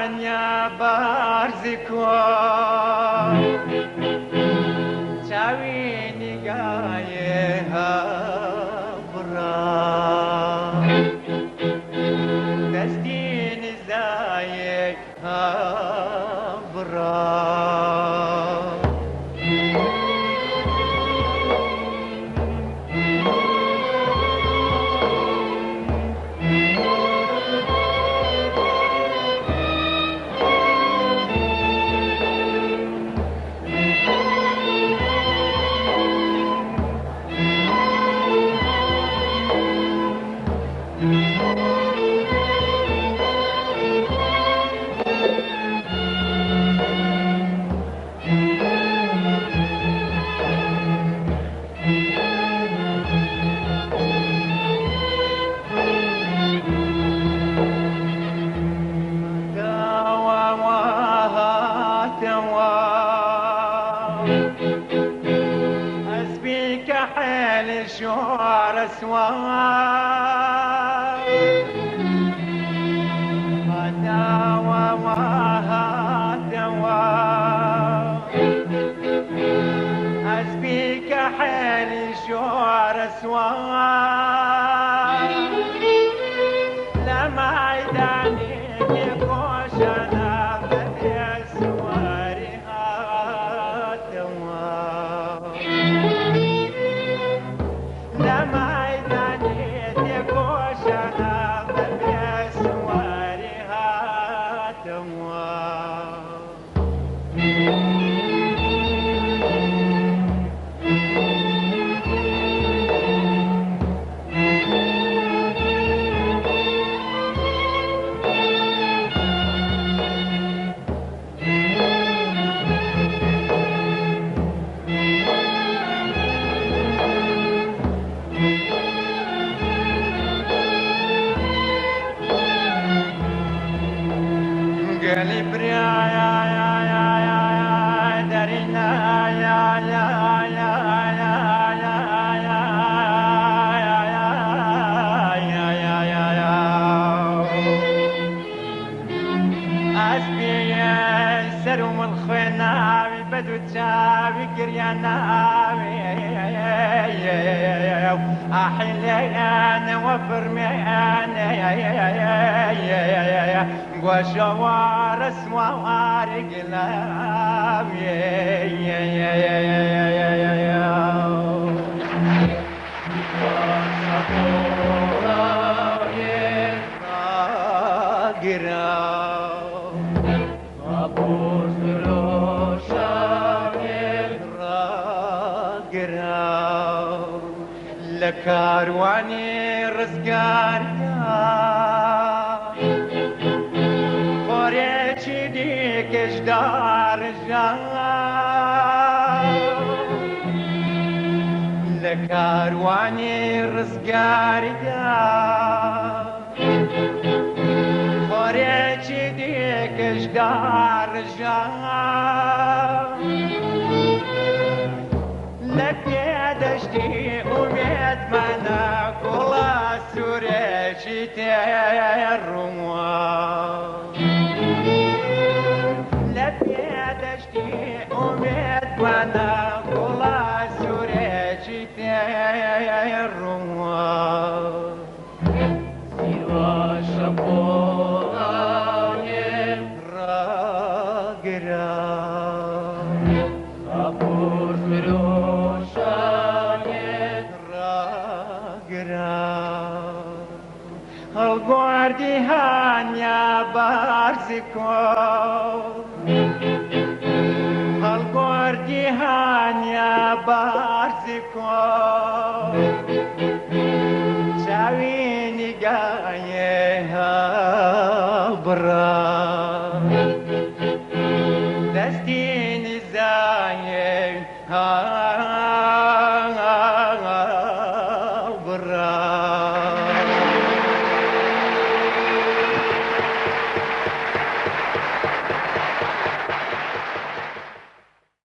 هانیا بارزکو چاوی نگاه هبرا دستی نزای هبرا أسبيك حيل شعر أسوار دوا دوا أسبيك حيل شعر أسوار لما عيداني يكوش أنا قلب يا درنا يا أسبي سرم الخناوي بدو تشاوي قرياناوي أحليان وفرميان وشوار اسوار قلاب لكارواني رزقاريا خوريشي ديك اجدار لكارواني رزقاريا خوريشي ديك اجدار لك دشتي وميت منا كلا سوريشي الرموان لك دشتي وميت منا كلا سوريشي الرموان سيوا شبوان راقرا أبور القوردي هانيا بارزكو القوردي هانيا بارزكو شاويني قايها برا دستيني زايه